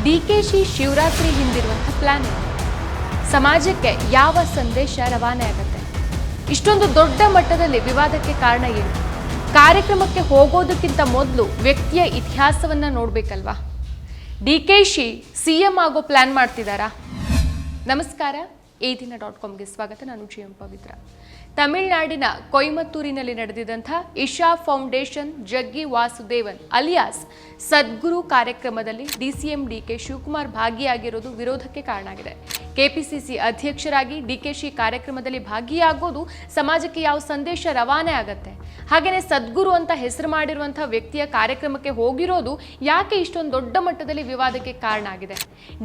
DKShi Shivaratri ಹಿಂದಿರುವಂಥ plan ಸಮಾಜಕ್ಕೆ ಯಾವ ಸಂದೇಶ ರವಾನೆ ಆಗುತ್ತೆ? ಇಷ್ಟೊಂದು ದೊಡ್ಡ ಮಟ್ಟದಲ್ಲಿ ವಿವಾದಕ್ಕೆ ಕಾರಣ ಏನು? ಕಾರ್ಯಕ್ರಮಕ್ಕೆ ಹೋಗೋದಕ್ಕಿಂತ ಮೊದಲು ವ್ಯಕ್ತಿಯ ಇತಿಹಾಸವನ್ನ ನೋಡ್ಬೇಕಲ್ವಾ? ಡಿಕೆಶಿ ಸಿಎಂ ಆಗೋ ಪ್ಲಾನ್ ಮಾಡ್ತಿದ್ದಾರಾ? ನಮಸ್ಕಾರ, ಈ ದಿನ.comಗೆ ಸ್ವಾಗತ. ನಾನು GM ಪವಿತ್ರ. ತಮಿಳುನಾಡಿನ ಕೊಯಮತ್ತೂರಿನಲ್ಲಿ ನಡೆದಿದ್ದಂಥ ಇಶಾ ಫೌಂಡೇಶನ್ ಜಗ್ಗಿ ವಾಸುದೇವನ್ ಅಲಿಯಾಸ್ ಸದ್ಗುರು ಕಾರ್ಯಕ್ರಮದಲ್ಲಿ DCM DK ಶಿವಕುಮಾರ್ ಭಾಗಿಯಾಗಿರೋದು ವಿರೋಧಕ್ಕೆ ಕಾರಣ ಆಗಿದೆ. ಕೆಪಿಸಿಸಿ ಅಧ್ಯಕ್ಷರಾಗಿ ಡಿಕೆಶಿ ಕಾರ್ಯಕ್ರಮದಲ್ಲಿ ಭಾಗಿಯಾಗೋದು ಸಮಾಜಕ್ಕೆ ಯಾವ ಸಂದೇಶ ರವಾನೆ ಆಗತ್ತೆ? ಹಾಗೆಯೇ ಸದ್ಗುರು ಅಂತ ಹೆಸರು ಮಾಡಿರುವಂಥ ವ್ಯಕ್ತಿಯ ಕಾರ್ಯಕ್ರಮಕ್ಕೆ ಹೋಗಿರೋದು ಯಾಕೆ ಇಷ್ಟೊಂದು ದೊಡ್ಡ ಮಟ್ಟದಲ್ಲಿ ವಿವಾದಕ್ಕೆ ಕಾರಣ ಆಗಿದೆ?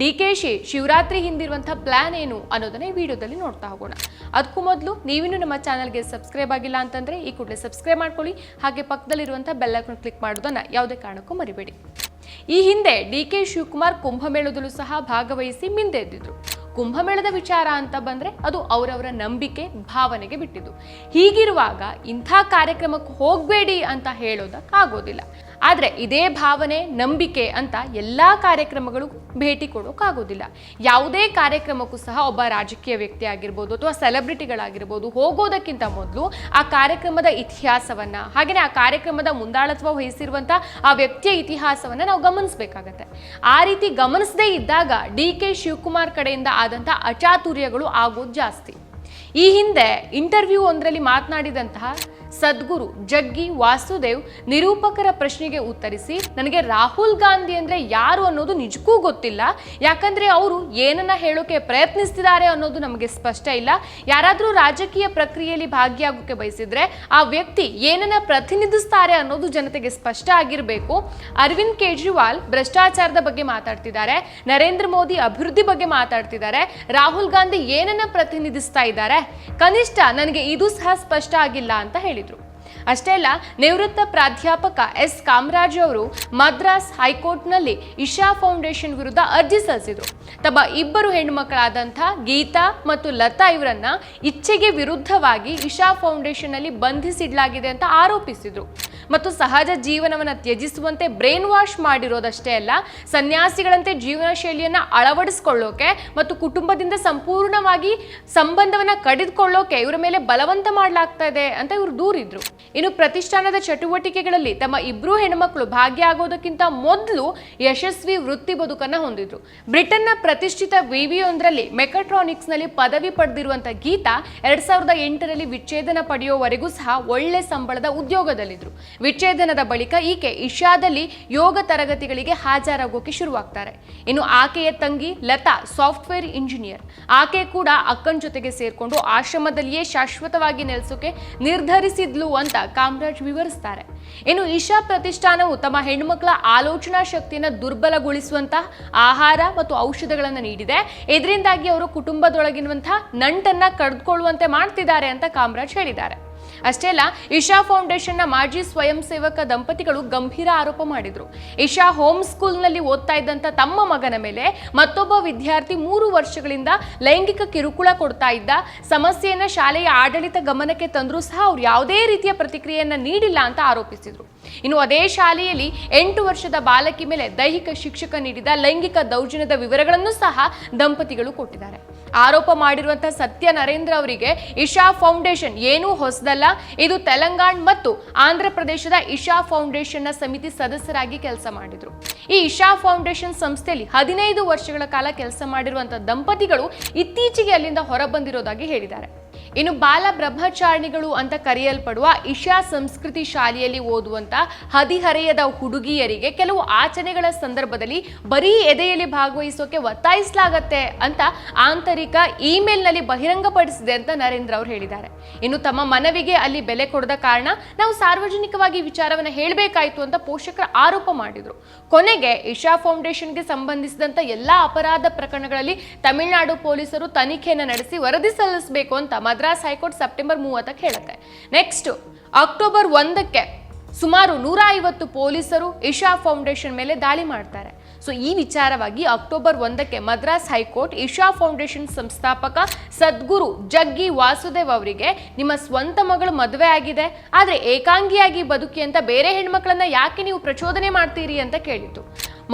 ಡಿಕೆಶಿ ಶಿವರಾತ್ರಿ ಹಿಂದಿರುವಂಥ ಪ್ಲಾನ್ ಏನು ಅನ್ನೋದನ್ನ ಈ ವಿಡಿಯೋದಲ್ಲಿ ನೋಡ್ತಾ ಹೋಗೋಣ. ಅದಕ್ಕೂ ಮೊದಲು ನೀವಿನ್ನೂ ನಮ್ಮ ಚಾನಲ್ಗೆ ಸಬ್ಸ್ಕ್ರೈಬ್ ಆಗಿಲ್ಲ ಅಂತಂದ್ರೆ ಈ ಕೂಡಲೇ ಸಬ್ಸ್ಕ್ರೈಬ್ ಮಾಡ್ಕೊಳ್ಳಿ. ಹಾಗೆ ಪಕ್ಕದಲ್ಲಿರುವಂಥ ಬೆಲ್ ಐಕಾನ್ ಕ್ಲಿಕ್ ಮಾಡೋದನ್ನ ಯಾವುದೇ ಕಾರಣಕ್ಕೂ ಮರಿಬೇಡಿ. ಈ ಹಿಂದೆ DK ಶಿವಕುಮಾರ್ ಕುಂಭಮೇಳದಲ್ಲೂ ಸಹ ಭಾಗವಹಿಸಿ ಮಿಂದೆದ್ದಿದ್ರು. ಕುಂಭಮೇಳದ ವಿಚಾರ ಅಂತ ಬಂದ್ರೆ ಅದು ಅವರವರ ನಂಬಿಕೆ ಭಾವನೆಗೆ ಬಿಟ್ಟಿದ್ದು. ಹೀಗಿರುವಾಗ ಇಂಥ ಕಾರ್ಯಕ್ರಮಕ್ಕೆ ಹೋಗಬೇಡಿ ಅಂತ ಹೇಳೋದಕ್ಕಾಗೋದಿಲ್ಲ. ಆದರೆ ಇದೇ ಭಾವನೆ ನಂಬಿಕೆ ಅಂತ ಎಲ್ಲಾ ಕಾರ್ಯಕ್ರಮಗಳು ಭೇಟಿ ಕೊಡೋಕ್ಕಾಗೋದಿಲ್ಲ. ಯಾವುದೇ ಕಾರ್ಯಕ್ರಮಕ್ಕೂ ಸಹ ಒಬ್ಬ ರಾಜಕೀಯ ವ್ಯಕ್ತಿ ಆಗಿರ್ಬೋದು ಅಥವಾ ಸೆಲೆಬ್ರಿಟಿಗಳಾಗಿರ್ಬೋದು ಹೋಗೋದಕ್ಕಿಂತ ಮೊದಲು ಆ ಕಾರ್ಯಕ್ರಮದ ಇತಿಹಾಸವನ್ನ ಹಾಗೆಯೇ ಆ ಕಾರ್ಯಕ್ರಮದ ಮುಂದಾಳತ್ವ ವಹಿಸಿರುವಂಥ ಆ ವ್ಯಕ್ತಿಯ ಇತಿಹಾಸವನ್ನ ನಾವು ಗಮನಿಸಬೇಕಾಗತ್ತೆ. ಆ ರೀತಿ ಗಮನಿಸದೇ ಇದ್ದಾಗ DK ಶಿವಕುಮಾರ್ ಕಡೆಯಿಂದ ಆದಂಥ ಅಚಾತುರ್ಯಗಳು ಆಗೋದು ಜಾಸ್ತಿ. ಈ ಹಿಂದೆ ಇಂಟರ್ವ್ಯೂ ಒಂದರಲ್ಲಿ ಮಾತನಾಡಿದಂತಹ ಸದ್ಗುರು ಜಗ್ಗಿ ವಾಸುದೇವ್ ನಿರೂಪಕರ ಪ್ರಶ್ನೆಗೆ ಉತ್ತರಿಸಿ, ನನಗೆ ರಾಹುಲ್ ಗಾಂಧಿ ಅಂದ್ರೆ ಯಾರು ಅನ್ನೋದು ನಿಜಕ್ಕೂ ಗೊತ್ತಿಲ್ಲ, ಯಾಕಂದ್ರೆ ಅವರು ಏನನ್ನ ಹೇಳೋಕೆ ಪ್ರಯತ್ನಿಸ್ತಿದ್ದಾರೆ ಅನ್ನೋದು ನಮಗೆ ಸ್ಪಷ್ಟ ಇಲ್ಲ. ಯಾರಾದರೂ ರಾಜಕೀಯ ಪ್ರಕ್ರಿಯೆಯಲ್ಲಿ ಭಾಗಿಯಾಗೋಕೆ ಬಯಸಿದ್ರೆ ಆ ವ್ಯಕ್ತಿ ಏನನ್ನ ಪ್ರತಿನಿಧಿಸ್ತಾರೆ ಅನ್ನೋದು ಜನತೆಗೆ ಸ್ಪಷ್ಟ ಆಗಿರಬೇಕು. ಅರವಿಂದ್ ಕೇಜ್ರಿವಾಲ್ ಭ್ರಷ್ಟಾಚಾರದ ಬಗ್ಗೆ ಮಾತಾಡ್ತಿದ್ದಾರೆ, ನರೇಂದ್ರ ಮೋದಿ ಅಭಿವೃದ್ಧಿ ಬಗ್ಗೆ ಮಾತಾಡ್ತಿದ್ದಾರೆ, ರಾಹುಲ್ ಗಾಂಧಿ ಏನನ್ನ ಪ್ರತಿನಿಧಿಸ್ತಾ ಇದ್ದಾರೆ, ಕನಿಷ್ಠ ನನಗೆ ಇದು ಸಹ ಸ್ಪಷ್ಟ ಆಗಿಲ್ಲ ಅಂತ ಹೇಳಿದ್ರು. ಅಷ್ಟೇ ಅಲ್ಲ, ನಿವೃತ್ತ ಪ್ರಾಧ್ಯಾಪಕ S ಕಾಮರಾಜ್ ಅವರು ಮದ್ರಾಸ್ ಹೈಕೋರ್ಟ್ನಲ್ಲಿ ಇಶಾ ಫೌಂಡೇಶನ್ ವಿರುದ್ಧ ಅರ್ಜಿ ಸಲ್ಲಿಸಿದ್ರು. ತಮ್ಮ ಇಬ್ಬರು ಹೆಣ್ಣುಮಕ್ಕಳಾದಂಥ ಗೀತಾ ಮತ್ತು ಲತಾ ಇವರನ್ನ ಇಚ್ಛೆಗೆ ವಿರುದ್ಧವಾಗಿ ಇಶಾ ಫೌಂಡೇಶನ್ ನಲ್ಲಿ ಬಂಧಿಸಿಡಲಾಗಿದೆ ಅಂತ ಆರೋಪಿಸಿದ್ರು. ಮತ್ತು ಸಹಜ ಜೀವನವನ್ನ ತ್ಯಜಿಸುವಂತೆ ಬ್ರೈನ್ ವಾಶ್ ಮಾಡಿರೋದಷ್ಟೇ ಅಲ್ಲ, ಸನ್ಯಾಸಿಗಳಂತೆ ಜೀವನ ಶೈಲಿಯನ್ನ ಅಳವಡಿಸಿಕೊಳ್ಳೋಕೆ ಮತ್ತು ಕುಟುಂಬದಿಂದ ಸಂಪೂರ್ಣವಾಗಿ ಸಂಬಂಧವನ್ನ ಕಡಿದುಕೊಳ್ಳೋಕೆ ಇವರ ಮೇಲೆ ಬಲವಂತ ಮಾಡಲಾಗ್ತಾ ಇದೆ ಅಂತ ಇವರು ದೂರಿದ್ರು. ಇನ್ನು ಪ್ರತಿಷ್ಠಾನದ ಚಟುವಟಿಕೆಗಳಲ್ಲಿ ತಮ್ಮ ಇಬ್ಬರು ಹೆಣ್ಮಕ್ಳು ಭಾಗಿಯಾಗೋದಕ್ಕಿಂತ ಮೊದಲು ಯಶಸ್ವಿ ವೃತ್ತಿ ಬದುಕನ್ನ ಹೊಂದಿದ್ರು. ಬ್ರಿಟನ್ನ ಪ್ರತಿಷ್ಠಿತ ವಿವಿಯೊಂದರಲ್ಲಿ ಮೆಕಾಟ್ರಾನಿಕ್ಸ್ ನಲ್ಲಿ ಪದವಿ ಪಡೆದಿರುವಂತಹ ಗೀತಾ 2008ರಲ್ಲಿ ವಿಚ್ಛೇದನ ಪಡೆಯುವವರೆಗೂ ಸಹ ಒಳ್ಳೆ ಸಂಬಳದ ಉದ್ಯೋಗದಲ್ಲಿದ್ರು. ವಿಚ್ಛೇದನದ ಬಳಿಕ ಈಕೆ ಇಶಾದಲ್ಲಿ ಯೋಗ ತರಗತಿಗಳಿಗೆ ಹಾಜರಾಗೋಕೆ ಶುರುವಾಗ್ತಾರೆ. ಇನ್ನು ಆಕೆಯ ತಂಗಿ ಲತಾ ಸಾಫ್ಟ್ವೇರ್ ಇಂಜಿನಿಯರ್. ಆಕೆ ಕೂಡ ಅಕ್ಕನ ಜೊತೆಗೆ ಸೇರ್ಕೊಂಡು ಆಶ್ರಮದಲ್ಲಿಯೇ ಶಾಶ್ವತವಾಗಿ ನೆಲೆಸೋಕೆ ನಿರ್ಧರಿಸಿದ್ಲು ಅಂತ ಕಾಮರಾಜ್ ವಿವರಿಸ್ತಾರೆ. ಇನ್ನು ಇಶಾ ಪ್ರತಿಷ್ಠಾನವು ತಮ್ಮ ಹೆಣ್ಣುಮಕ್ಕಳ ಆಲೋಚನಾ ಶಕ್ತಿಯನ್ನು ದುರ್ಬಲಗೊಳಿಸುವಂತಹ ಆಹಾರ ಮತ್ತು ಔಷಧಗಳನ್ನು ನೀಡಿದೆ. ಇದರಿಂದಾಗಿ ಅವರು ಕುಟುಂಬದೊಳಗಿರುವಂತಹ ನಂಟನ್ನ ಕಳೆದುಕೊಳ್ಳುವಂತೆ ಮಾಡ್ತಿದ್ದಾರೆ ಅಂತ ಕಾಮರಾಜ್ ಹೇಳಿದ್ದಾರೆ. ಅಷ್ಟೇ ಅಲ್ಲ, ಇಶಾ ಫೌಂಡೇಶನ್ ನ ಮಾಜಿ ಸ್ವಯಂ ಸೇವಕ ದಂಪತಿಗಳು ಗಂಭೀರ ಆರೋಪ ಮಾಡಿದ್ರು. ಇಶಾ ಹೋಮ್ ಸ್ಕೂಲ್ ನಲ್ಲಿ ಓದ್ತಾ ಇದ್ದಂತ ತಮ್ಮ ಮಗನ ಮೇಲೆ ಮತ್ತೊಬ್ಬ ವಿದ್ಯಾರ್ಥಿ 3 ವರ್ಷಗಳಿಂದ ಲೈಂಗಿಕ ಕಿರುಕುಳ ಕೊಡ್ತಾ ಇದ್ದ ಸಮಸ್ಯೆಯನ್ನ ಶಾಲೆಯ ಆಡಳಿತ ಗಮನಕ್ಕೆ ತಂದರೂ ಸಹ ಅವ್ರು ಯಾವುದೇ ರೀತಿಯ ಪ್ರತಿಕ್ರಿಯೆಯನ್ನ ನೀಡಿಲ್ಲ ಅಂತ ಆರೋಪಿಸಿದ್ರು. ಇನ್ನು ಅದೇ ಶಾಲೆಯಲ್ಲಿ 8 ವರ್ಷದ ಬಾಲಕಿ ಮೇಲೆ ದೈಹಿಕ ಶಿಕ್ಷಕ ನೀಡಿದ ಲೈಂಗಿಕ ದೌರ್ಜನ್ಯದ ವಿವರಗಳನ್ನು ಸಹ ದಂಪತಿಗಳು ಕೊಟ್ಟಿದ್ದಾರೆ. ಆರೋಪ ಮಾಡಿರುವಂತಹ ಸತ್ಯ ನರೇಂದ್ರ ಅವರಿಗೆ ಇಶಾ ಫೌಂಡೇಶನ್ ಏನೂ ಹೊಸದಲ್ಲ. ಇದು ತೆಲಂಗಾಣ ಮತ್ತು ಆಂಧ್ರ ಪ್ರದೇಶದ ಇಶಾ ಫೌಂಡೇಶನ್ ನ ಸಮಿತಿ ಸದಸ್ಯರಾಗಿ ಕೆಲಸ ಮಾಡಿದ್ರು. ಈ ಇಶಾ ಫೌಂಡೇಶನ್ ಸಂಸ್ಥೆಯಲ್ಲಿ 15 ವರ್ಷಗಳ ಕಾಲ ಕೆಲಸ ಮಾಡಿರುವಂತಹ ದಂಪತಿಗಳು ಇತ್ತೀಚೆಗೆ ಅಲ್ಲಿಂದ ಹೊರಬಂದಿರೋದಾಗಿ ಹೇಳಿದ್ದಾರೆ. ಇನ್ನು ಬಾಲ ಬ್ರಹ್ಮಚಾರಿಣಿಗಳು ಅಂತ ಕರೆಯಲ್ಪಡುವ ಇಶಾ ಸಂಸ್ಕೃತಿ ಶಾಲೆಯಲ್ಲಿ ಓದುವಂತ ಹದಿಹರೆಯದ ಹುಡುಗಿಯರಿಗೆ ಕೆಲವು ಆಚರಣೆಗಳ ಸಂದರ್ಭದಲ್ಲಿ ಬರೀ ಎದೆಯಲ್ಲಿ ಭಾಗವಹಿಸೋಕೆ ಒತ್ತಾಯಿಸಲಾಗತ್ತೆ ಅಂತ ಆಂತರಿಕ ಇಮೇಲ್ ನಲ್ಲಿ ಬಹಿರಂಗಪಡಿಸಿದೆ ಅಂತ ನರೇಂದ್ರ ಅವರು ಹೇಳಿದ್ದಾರೆ. ಇನ್ನು ತಮ್ಮ ಮನವಿಗೆ ಅಲ್ಲಿ ಬೆಲೆ ಕೊಡದ ಕಾರಣ ನಾವು ಸಾರ್ವಜನಿಕವಾಗಿ ವಿಚಾರವನ್ನ ಹೇಳಬೇಕಾಯಿತು ಅಂತ ಪೋಷಕರು ಆರೋಪ ಮಾಡಿದ್ರು. ಕೊನೆಗೆ ಇಶಾ ಫೌಂಡೇಶನ್ಗೆ ಸಂಬಂಧಿಸಿದಂತ ಎಲ್ಲಾ ಅಪರಾಧ ಪ್ರಕರಣಗಳಲ್ಲಿ ತಮಿಳುನಾಡು ಪೊಲೀಸರು ತನಿಖೆಯನ್ನು ನಡೆಸಿ ವರದಿ ಸಲ್ಲಿಸಬೇಕು ಅಂತ ಮದ್ರಾಸ್ ಹೈಕೋರ್ಟ್ ಸೆಪ್ಟೆಂಬರ್ 30ಕ್ಕೆ ಹೇಳುತ್ತೆ. ನೆಕ್ಸ್ಟ್ ಅಕ್ಟೋಬರ್ 1ಕ್ಕೆ ಸುಮಾರು 150 ಪೊಲೀಸರು ಇಶಾ ಫೌಂಡೇಶನ್ ಮೇಲೆ ದಾಳಿ ಮಾಡ್ತಾರೆ. ಸೊ ಈ ವಿಚಾರವಾಗಿ ಅಕ್ಟೋಬರ್ 1ಕ್ಕೆ ಮದ್ರಾಸ್ ಹೈಕೋರ್ಟ್ ಇಶಾ ಫೌಂಡೇಶನ್ ಸಂಸ್ಥಾಪಕ ಸದ್ಗುರು ಜಗ್ಗಿ ವಾಸುದೇವ್ ಅವರಿಗೆ ನಿಮ್ಮ ಸ್ವಂತ ಮಗಳು ಮದುವೆ ಆಗಿದೆ, ಆದರೆ ಏಕಾಂಗಿಯಾಗಿ ಬದುಕಿ ಅಂತ ಬೇರೆ ಹೆಣ್ಮಕ್ಳನ್ನ ಯಾಕೆ ನೀವು ಪ್ರಚೋದನೆ ಮಾಡ್ತೀರಿ ಅಂತ ಕೇಳಿತು.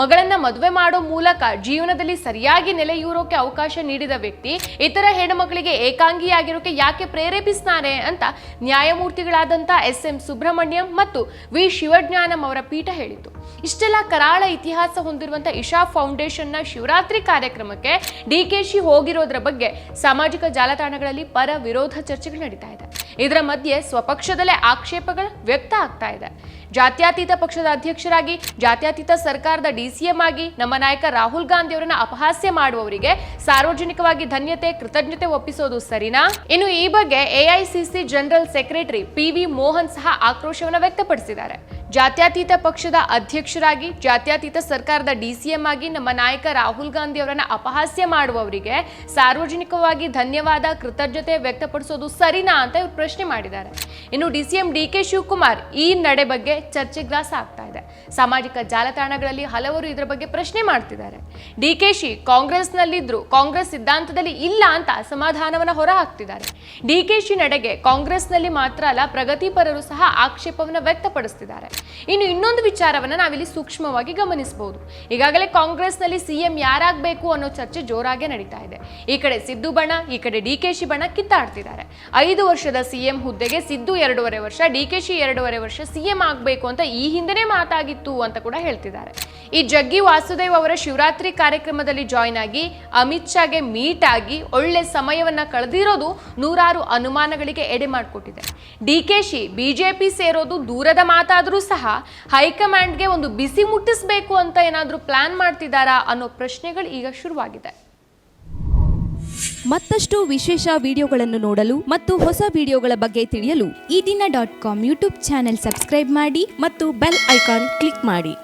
ಮಗಳನ್ನ ಮದುವೆ ಮಾಡೋ ಮೂಲಕ ಜೀವನದಲ್ಲಿ ಸರಿಯಾಗಿ ನೆಲೆಯೂರೋಕೆ ಅವಕಾಶ ನೀಡಿದ ವ್ಯಕ್ತಿ ಇತರ ಹೆಣ್ಣುಮಕ್ಕಳಿಗೆ ಏಕಾಂಗಿಯಾಗಿರೋಕೆ ಯಾಕೆ ಪ್ರೇರೇಪಿಸ್ತಾನೆ ಅಂತ ನ್ಯಾಯಮೂರ್ತಿಗಳಾದಂಥ SM ಸುಬ್ರಹ್ಮಣ್ಯಂ ಮತ್ತು V ಶಿವಜ್ಞಾನಂ ಅವರ ಪೀಠ ಹೇಳಿತು. ಇಷ್ಟೆಲ್ಲ ಕರಾಳ ಇತಿಹಾಸ ಹೊಂದಿರುವಂಥ ಇಶಾ ಫೌಂಡೇಶನ್ನ ಶಿವರಾತ್ರಿ ಕಾರ್ಯಕ್ರಮಕ್ಕೆ DKಶಿ ಹೋಗಿರೋದ್ರ ಬಗ್ಗೆ ಸಾಮಾಜಿಕ ಜಾಲತಾಣಗಳಲ್ಲಿ ಪರ ವಿರೋಧ ಚರ್ಚೆಗಳು ನಡೀತಾ ಇದೆ. ಇದರ ಮಧ್ಯೆ ಸ್ವಪಕ್ಷದಲ್ಲೇ ಆಕ್ಷೇಪಗಳು ವ್ಯಕ್ತ ಆಗ್ತಾ ಇದೆ. ಜಾತ್ಯತೀತ ಪಕ್ಷದ ಅಧ್ಯಕ್ಷರಾಗಿ, ಜಾತ್ಯತೀತ ಸರ್ಕಾರದ DCM ಆಗಿ ನಮ್ಮ ನಾಯಕ ರಾಹುಲ್ ಗಾಂಧಿ ಅವರನ್ನ ಅಪಹಾಸ್ಯ ಮಾಡುವವರಿಗೆ ಸಾರ್ವಜನಿಕವಾಗಿ ಧನ್ಯತೆ ಕೃತಜ್ಞತೆ ಒಪ್ಪಿಸೋದು ಸರಿನಾ? ಇನ್ನು ಈ ಬಗ್ಗೆ AICC general secretary PV Mohan ಸಹ ಆಕ್ರೋಶವನ್ನು ವ್ಯಕ್ತಪಡಿಸಿದ್ದಾರೆ. ಜಾತ್ಯತೀತ ಪಕ್ಷದ ಅಧ್ಯಕ್ಷರಾಗಿ, ಜಾತ್ಯತೀತ ಸರ್ಕಾರದ DCM ಆಗಿ ನಮ್ಮ ನಾಯಕ ರಾಹುಲ್ ಗಾಂಧಿ ಅವರನ್ನ ಅಪಹಾಸ್ಯ ಮಾಡುವವರಿಗೆ ಸಾರ್ವಜನಿಕವಾಗಿ ಧನ್ಯವಾದ ಕೃತಜ್ಞತೆ ವ್ಯಕ್ತಪಡಿಸೋದು ಸರಿನಾ ಅಂತ ಇವರು ಪ್ರಶ್ನೆ ಮಾಡಿದ್ದಾರೆ. ಇನ್ನು DCM DK ಶಿವಕುಮಾರ್ ಈ ನಡೆ ಬಗ್ಗೆ ಚರ್ಚೆ ಗ್ರಾಸ ಆಗ್ತಾ ಇದೆ. ಸಾಮಾಜಿಕ ಜಾಲತಾಣಗಳಲ್ಲಿ ಹಲವರು ಇದರ ಬಗ್ಗೆ ಪ್ರಶ್ನೆ ಮಾಡ್ತಿದ್ದಾರೆ. DKಶಿ ಕಾಂಗ್ರೆಸ್ನಲ್ಲಿದ್ರು ಕಾಂಗ್ರೆಸ್ ಸಿದ್ಧಾಂತದಲ್ಲಿ ಇಲ್ಲ ಅಂತ ಅಸಮಾಧಾನವನ್ನ ಹೊರ ಹಾಕ್ತಿದ್ದಾರೆ. DKಶಿ ನಡೆಗೆ ಕಾಂಗ್ರೆಸ್ನಲ್ಲಿ ಮಾತ್ರ ಅಲ್ಲ ಪ್ರಗತಿಪರರು ಸಹ ಆಕ್ಷೇಪವನ್ನ ವ್ಯಕ್ತಪಡಿಸ್ತಿದ್ದಾರೆ. ಇನ್ನು ಇನ್ನೊಂದು ವಿಚಾರವನ್ನ ನಾವಿಲ್ಲಿ ಸೂಕ್ಷ್ಮವಾಗಿ ಗಮನಿಸಬಹುದು. ಈಗಾಗಲೇ ಕಾಂಗ್ರೆಸ್ನಲ್ಲಿ CM ಯಾರಾಗಬೇಕು ಅನ್ನೋ ಚರ್ಚೆ ಜೋರಾಗಿ ನಡೀತಾ ಇದೆ. ಈ ಕಡೆ ಸಿದ್ದು ಬಣ, ಈ ಕಡೆ DKಶಿ ಬಣ ಕಿತ್ತಾಡ್ತಿದ್ದಾರೆ. 5 ವರ್ಷದ CM ಹುದ್ದೆಗೆ ಸಿದ್ದು 2.5 ವರ್ಷ, DKಶಿ 2.5 ವರ್ಷ CM ಆಗಬೇಕು ಅಂತ ಈ ಹಿಂದೆನೇ ಮಾತಾಗಿತ್ತು ಅಂತ ಕೂಡ ಹೇಳ್ತಿದ್ದಾರೆ. ಈ ಜಗ್ಗಿ ವಾಸುದೇವ್ ಅವರ ಶಿವರಾತ್ರಿ ಕಾರ್ಯಕ್ರಮದಲ್ಲಿ ಜಾಯಿನ್ ಆಗಿ ಅಮಿತ್ ಶಾಗೆ ಮೀಟ್ ಆಗಿ ಒಳ್ಳೆ ಸಮಯವನ್ನ ಕಳೆದಿರೋದು ನೂರಾರು ಅನುಮಾನಗಳಿಗೆ ಎಡೆ ಮಾಡಿಕೊಟ್ಟಿದೆ. DKಶಿ BJP ಸೇರೋದು ದೂರದ ಮಾತಾದರೂ ಸಹ ಹೈಕಮಾಂಡ್ಗೆ ಒಂದು ಬಿಸಿ ಮುಟ್ಟಿಸಬೇಕು ಅಂತ ಏನಾದರೂ ಪ್ಲಾನ್ ಮಾಡ್ತಿದ್ದಾರಾ ಅನ್ನೋ ಪ್ರಶ್ನೆಗಳು ಈಗ ಶುರುವಾಗಿದೆ. ಮತ್ತಷ್ಟು ವಿಶೇಷ ವಿಡಿಯೋಗಳನ್ನು ನೋಡಲು ಮತ್ತು ಹೊಸ ವಿಡಿಯೋಗಳ ಬಗ್ಗೆ ತಿಳಿಯಲು ಈ ದಿನ .com ಯೂಟ್ಯೂಬ್ ಚಾನೆಲ್ ಸಬ್ಸ್ಕ್ರೈಬ್ ಮಾಡಿ ಮತ್ತು ಬೆಲ್ ಐಕಾನ್ ಕ್ಲಿಕ್ ಮಾಡಿ.